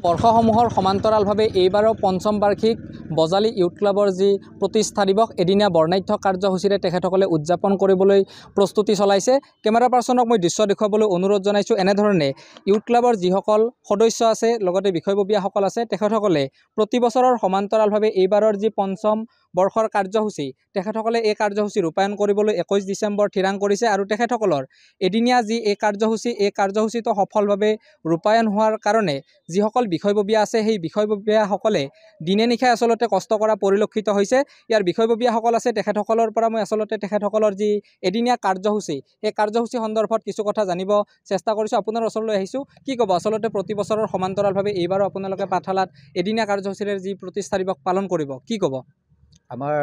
বৰ্ষসমূহৰ সমান্তৰালভাৱে এইবাৰৰ পঞ্চম বাৰ্ষিক বজালী ইউথ ক্লাবৰ যি প্ৰতিষ্ঠা দিৱস এদিনীয়া বৰ্ণাঢ্য কাৰ্যসূচীৰে তেখেতসকলে উদযাপন কৰিবলৈ প্ৰস্তুতি চলাইছে। কেমেৰা পাৰ্চনক মই দৃশ্য দেখুৱাবলৈ অনুৰোধ জনাইছোঁ। এনেধৰণে ইউথ ক্লাবৰ যিসকল সদস্য আছে লগতে বিষয়ববীয়াসকল আছে তেখেতসকলে প্ৰতি বছৰৰ সমান্তৰালভাৱে এইবাৰৰ যি পঞ্চম বৰ্ষৰ কাৰ্যসূচী তেখেতসকলে এই কাৰ্যসূচী ৰূপায়ণ কৰিবলৈ 21 ডিচেম্বৰ থিৰাং কৰিছে আৰু তেখেতসকলৰ এদিনীয়া যি এই কাৰ্যসূচীটো সফলভাৱে ৰূপায়ণ হোৱাৰ কাৰণে যিসকল বিষয়ববীয়া আছে সেই বিষয়ববীয়াসকলে দিনে নিশাই আচলতে কষ্ট কৰা পৰিলক্ষিত হৈছে। ইয়াৰ বিষয়ববীয়াসকল আছে তেখেতসকলৰ পৰা মই আচলতে তেখেতসকলৰ যি এদিনীয়া কাৰ্যসূচী সেই কাৰ্যসূচী সন্দৰ্ভত কিছু কথা জানিব চেষ্টা কৰিছোঁ। আপোনাৰ ওচৰলৈ আহিছোঁ, কি ক'ব আচলতে প্ৰতি বছৰৰ সমান্তৰালভাৱে এইবাৰো আপোনালোকে পাঠশালাত এদিনীয়া কাৰ্যসূচীৰে যি প্ৰতিষ্ঠা দিৱস পালন কৰিব, কি ক'ব? আমাৰ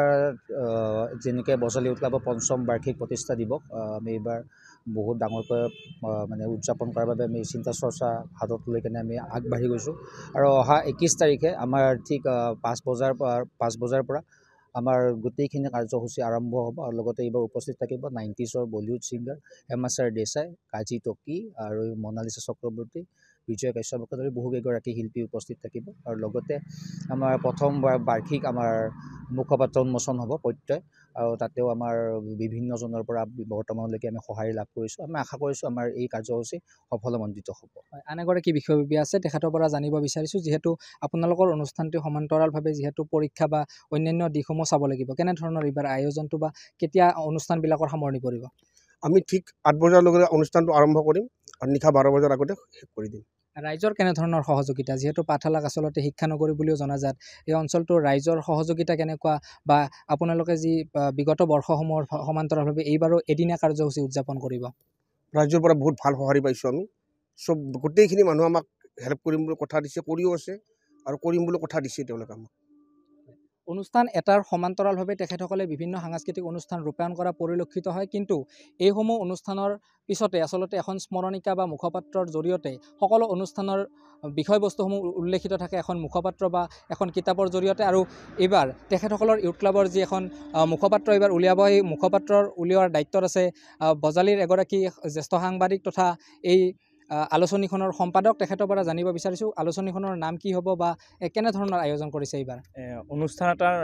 যেনেকৈ বজালী ইউথ ক্লাবৰ পঞ্চম বাৰ্ষিক প্ৰতিষ্ঠা দিৱস আমি এইবাৰ বহুত ডাঙৰকৈ মানে উদযাপন কৰাৰ বাবে আমি চিন্তা চৰ্চা হাতত লৈ কেনে আমি আগবাঢ়ি গৈছোঁ। আৰু অহা 21 তাৰিখে আমাৰ ঠিক 5 বজাৰ পৰা আমাৰ গোটেইখিনি কাৰ্যসূচী আৰম্ভ হ'ব আৰু লগতে এইবাৰ উপস্থিত থাকিব 90sৰ বলিউড ছিংগাৰ হেমাচাৰ দেশাই, কাজী টকী আৰু মনালিছা চক্ৰৱৰ্তী, বিজয় কাশ্যপকে ধৰি বহুকেইগৰাকী শিল্পী উপস্থিত থাকিব। আৰু লগতে আমাৰ প্ৰথম বাৰ্ষিক আমাৰ মুখপাত্ৰ উন্মোচন হ'ব প্ৰত্যয়, আৰু তাতেও আমাৰ বিভিন্নজনৰ পৰা বৰ্তমানলৈকে আমি সঁহাৰি লাভ কৰিছোঁ। আমি আশা কৰিছোঁ আমাৰ এই কাৰ্যসূচী সফলমণ্ডিত হ'ব। আন এগৰাকী বিষয়ববীয়া আছে, তেখেতৰ পৰা জানিব বিচাৰিছোঁ, যিহেতু আপোনালোকৰ অনুষ্ঠানটি সমান্তৰালভাৱে যিহেতু পৰীক্ষা বা অন্যান্য দিশসমূহ চাব লাগিব, কেনেধৰণৰ এইবাৰ আয়োজনটো বা কেতিয়া অনুষ্ঠানবিলাকৰ সামৰণি পৰিব? আমি ঠিক 8 বজালৈকে অনুষ্ঠানটো আৰম্ভ কৰিম আৰু নিশা 12 বজাৰ আগতে শেষ কৰি দিম। ৰাইজৰ কেনেধৰণৰ সহযোগিতা, যিহেতু পাঠশালাক আচলতে শিক্ষানগৰী বুলিও জনাজাত, এই অঞ্চলটোৰ ৰাইজৰ সহযোগিতা কেনেকুৱা বা আপোনালোকে যি বিগত বৰ্ষসমূহৰ সমান্তৰালভাৱে এইবাৰো এদিনীয়া কাৰ্যসূচী উদযাপন কৰিব? ৰাইজৰ পৰা বহুত ভাল সঁহাৰি পাইছোঁ। আমি চব গোটেইখিনি মানুহ আমাক হেল্প কৰিম বুলি কথা দিছে, কৰিও আছে আৰু কৰিম বুলি কথা দিছে তেওঁলোকে আমাক। অনুষ্ঠান এটাৰ সমান্তৰালভাৱে তেখেতসকলে বিভিন্ন সাংস্কৃতিক অনুষ্ঠান ৰূপায়ণ কৰা পৰিলক্ষিত হয়, কিন্তু এইসমূহ অনুষ্ঠানৰ পিছতে আচলতে এখন স্মৰণিকা বা মুখপাত্ৰৰ জৰিয়তে সকলো অনুষ্ঠানৰ বিষয়বস্তুসমূহ উল্লেখিত থাকে এখন মুখপাত্ৰ বা এখন কিতাপৰ জৰিয়তে। আৰু এইবাৰ তেখেতসকলৰ ইউথ ক্লাবৰ যি এখন মুখপাত্ৰ এইবাৰ উলিয়াব, এই মুখপাত্ৰৰ উলিওৱাৰ দায়িত্বত আছে বজালীৰ এগৰাকী জ্যেষ্ঠ সাংবাদিক তথা এই আলোচনীখনৰ সম্পাদক। তেখেতৰ পৰা জানিব বিচাৰিছোঁ আলোচনীখনৰ নাম কি হ'ব বা কেনেধৰণৰ আয়োজন কৰিছে এইবাৰ? অনুষ্ঠান এটাৰ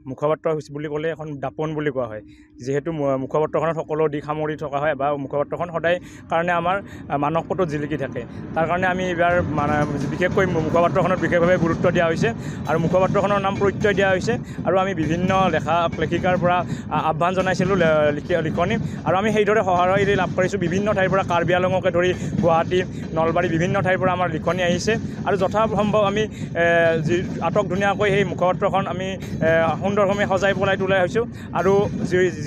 মুখপাত্ৰ বুলি ক'লে এখন দাপোন বুলি কোৱা হয়, যিহেতু মুখপাত্ৰখনত সকলো দিশ সামৰি থকা হয় বা মুখপাত্ৰখন সদায় কাৰণে আমাৰ মানস পটত জিলিকি থাকে। তাৰ কাৰণে আমি এইবাৰ বিশেষকৈ মুখপাত্ৰখনত বিশেষভাৱে গুৰুত্ব দিয়া হৈছে আৰু মুখপাত্ৰখনৰ নাম প্ৰত্যয় দিয়া হৈছে। আৰু আমি বিভিন্ন লেখিকাৰ পৰা আহ্বান জনাইছিলোঁ লিখনি, আৰু আমি সেইদৰে সঁহাৰি লাভ কৰিছোঁ। বিভিন্ন ঠাইৰ পৰা কাৰ্বি আংলঙকে ধৰি গুৱাহাটী, নলবাৰী বিভিন্ন ঠাইৰ পৰা আমাৰ লিখনি আহিছে আৰু যথাসম্ভৱ আমি আটক ধুনীয়াকৈ সেই মুখপাত্ৰখন আমি সুন্দৰভাৱে সজাই পলাই তোলাই হৈছোঁ। আৰু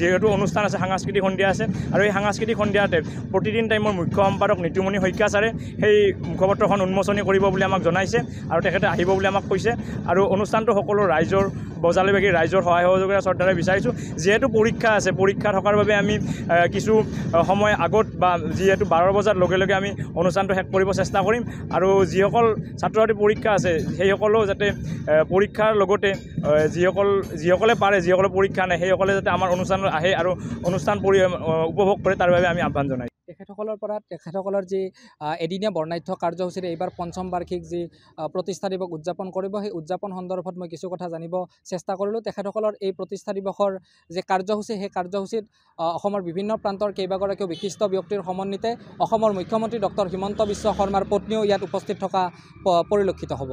যিহেতু অনুষ্ঠান আছে, সাংস্কৃতিক সন্ধিয়া আছে, আৰু এই সাংস্কৃতিক সন্ধিয়াতে প্ৰতিদিন টাইমৰ মুখ্য সম্পাদক নীতুমণি শইকীয়া ছাৰে সেই মুখপাত্ৰখন উন্মোচনী কৰিব বুলি আমাক জনাইছে আৰু তেখেতে আহিব বুলি আমাক কৈছে। আৰু অনুষ্ঠানটো সকলো ৰাইজৰ বজালীবাসী ৰাইজৰ সহায় সহযোগিতা শ্ৰদ্ধাৰে বিচাৰিছোঁ। যিহেতু পৰীক্ষা আছে, পৰীক্ষা থকাৰ বাবে আমি কিছু সময় আগত বা যিহেতু 12 বজাৰ লগে লগে আমি অনুষ্ঠানটো শেষ কৰিব চেষ্টা কৰিম। আৰু যিসকল ছাত্ৰ ছাত্ৰীৰ পৰীক্ষা আছে সেইসকলেও যাতে পৰীক্ষাৰ লগতে যিসকলে পাৰে, যিসকলে পৰীক্ষা নাই সেইসকলে যাতে আমাৰ অনুষ্ঠানত আহে আৰু অনুষ্ঠান উপভোগ কৰে, তাৰ বাবে আমি আহ্বান জনাইছোঁ। তেখেতসকলৰ যি এদিনীয়া বৰ্ণাঢ্য কাৰ্যসূচীৰে এইবাৰ পঞ্চম বাৰ্ষিক যি প্ৰতিষ্ঠা দিৱস উদযাপন কৰিব, সেই উদযাপন সন্দৰ্ভত মই কিছু কথা জানিব চেষ্টা কৰিলোঁ। তেখেতসকলৰ এই প্ৰতিষ্ঠা দিৱসৰ যে কাৰ্যসূচী, সেই কাৰ্যসূচীত অসমৰ বিভিন্ন প্ৰান্তৰ কেইবাগৰাকীও বিশিষ্ট ব্যক্তিৰ সমন্বিতে অসমৰ মুখ্যমন্ত্ৰী ডক্টৰ হিমন্ত বিশ্ব শৰ্মাৰ পত্নীও ইয়াত উপস্থিত থকা পৰিলক্ষিত হ'ব।